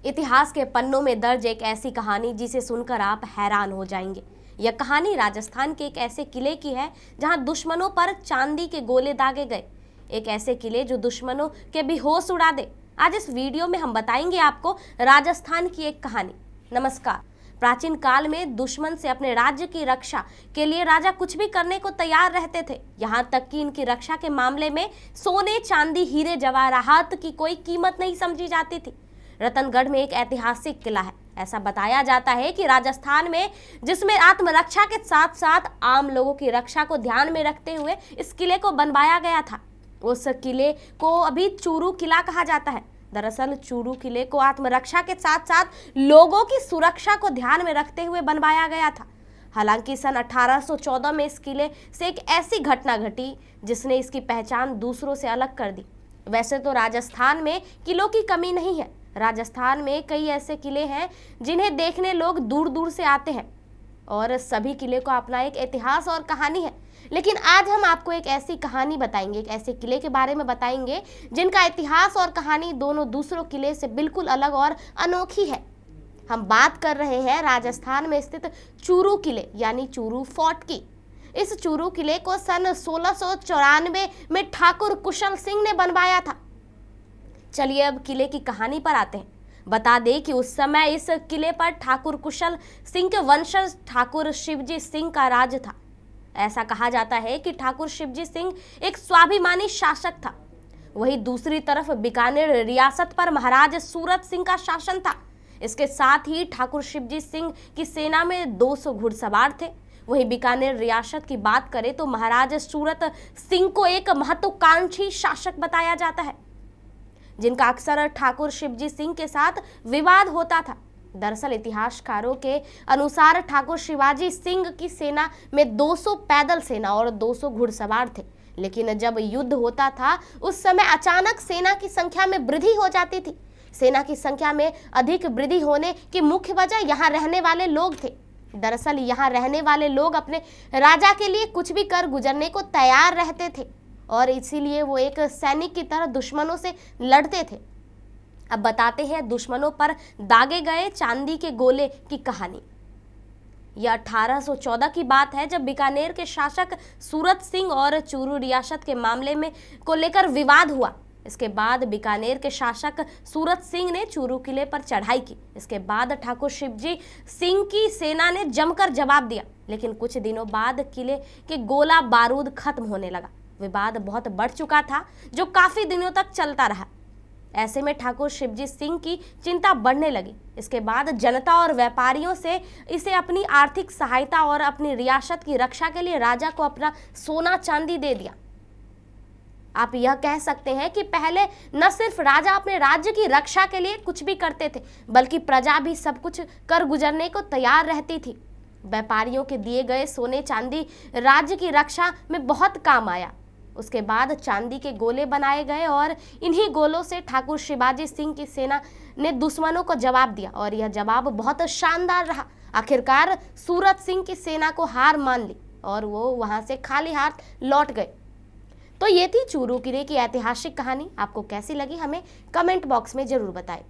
इतिहास के पन्नों में दर्ज एक ऐसी कहानी जिसे सुनकर आप हैरान हो जाएंगे। यह कहानी राजस्थान के एक ऐसे किले की है जहां दुश्मनों पर चांदी के गोले दागे गए। एक ऐसे किले जो दुश्मनों के भी होश उड़ा दे। आज इस वीडियो में हम बताएंगे आपको राजस्थान की एक कहानी। नमस्कार। प्राचीन काल में दुश्मन से अपने राज्य की रक्षा के लिए राजा कुछ भी करने को तैयार रहते थे। यहाँ तक कि इनकी रक्षा के मामले में सोने, चांदी, हीरे, जवाहरात की कोई कीमत नहीं समझी जाती थी। रतनगढ़ में एक ऐतिहासिक किला है। ऐसा बताया जाता है कि राजस्थान में, जिसमें आत्मरक्षा के साथ साथ आम लोगों की रक्षा को ध्यान में रखते हुए इस किले को बनवाया गया था। उस किले को अभी चूरू किला कहा जाता है। दरअसल चूरू किले को आत्मरक्षा के साथ साथ लोगों की सुरक्षा को ध्यान में रखते हुए बनवाया गया था। हालांकि सन 1814 में इस किले से एक ऐसी घटना घटी जिसने इसकी पहचान दूसरों से अलग कर दी। वैसे तो राजस्थान में किलों की कमी नहीं है। राजस्थान में कई ऐसे किले हैं जिन्हें देखने लोग दूर दूर से आते हैं और सभी किले को अपना एक इतिहास और कहानी है। लेकिन आज हम आपको एक ऐसी कहानी बताएंगे, एक ऐसे किले के बारे में बताएंगे जिनका इतिहास और कहानी दोनों दूसरों किले से बिल्कुल अलग और अनोखी है। हम बात कर रहे हैं राजस्थान में स्थित चूरू किले यानी चूरू फोर्ट की। इस चूरू किले को सन 1694 में ठाकुर कुशल सिंह ने बनवाया था। चलिए अब किले की कहानी पर आते हैं। बता दें कि उस समय इस किले पर ठाकुर कुशल सिंह के वंशज ठाकुर शिवजी सिंह का राज था। ऐसा कहा जाता है कि ठाकुर शिवजी सिंह एक स्वाभिमानी शासक था। वहीं दूसरी तरफ बीकानेर रियासत पर महाराज सूरत सिंह का शासन था। इसके साथ ही ठाकुर शिवजी सिंह की सेना में 200 घुड़सवार थे। वहीं बीकानेर रियासत की बात करें तो महाराज सूरत सिंह को एक महत्वाकांक्षी शासक बताया जाता है, जिनका अक्सर ठाकुर शिवजी सिंह के साथ विवाद होता था। दरअसल इतिहासकारों के अनुसार ठाकुर शिवाजी सिंह की सेना में 200 पैदल सेना और 200 घुड़सवार थे। लेकिन जब युद्ध होता था उस समय अचानक सेना की संख्या में वृद्धि हो जाती थी। सेना की संख्या में अधिक वृद्धि होने की मुख्य वजह यहाँ रहने वाले लोग थे। दरअसल यहाँ रहने वाले लोग अपने राजा के लिए कुछ भी कर गुजरने को तैयार रहते थे और इसीलिए वो एक सैनिक की तरह दुश्मनों से लड़ते थे। अब बताते हैं दुश्मनों पर दागे गए चांदी के गोले की कहानी। यह 1814 की बात है जब बीकानेर के शासक सूरत सिंह और चूरू रियासत के मामले में को लेकर विवाद हुआ। इसके बाद बीकानेर के शासक सूरत सिंह ने चूरू किले पर चढ़ाई की। इसके बाद ठाकुर शिवजी सिंह की सेना ने जमकर जवाब दिया। लेकिन कुछ दिनों बाद किले के गोला बारूद खत्म होने लगा। विवाद बहुत बढ़ चुका था जो काफी दिनों तक चलता रहा। ऐसे में ठाकुर शिवजी सिंह की चिंता बढ़ने लगी। इसके बाद जनता और व्यापारियों से इसे अपनी आर्थिक सहायता और अपनी रियासत की रक्षा के लिए राजा को अपना सोना चांदी दे दिया। आप यह कह सकते हैं कि पहले न सिर्फ राजा अपने राज्य की रक्षा के लिए कुछ भी करते थे, बल्कि प्रजा भी सब कुछ कर गुजरने को तैयार रहती थी। व्यापारियों के दिए गए सोने चांदी राज्य की रक्षा में बहुत काम आया। उसके बाद चांदी के गोले बनाए गए और इन्हीं गोलों से ठाकुर शिवाजी सिंह की सेना ने दुश्मनों को जवाब दिया और यह जवाब बहुत शानदार रहा। आखिरकार सूरत सिंह की सेना को हार मान ली और वो वहां से खाली हाथ लौट गए। तो ये थी चूरू किले की ऐतिहासिक कहानी। आपको कैसी लगी हमें कमेंट बॉक्स में जरूर बताएं।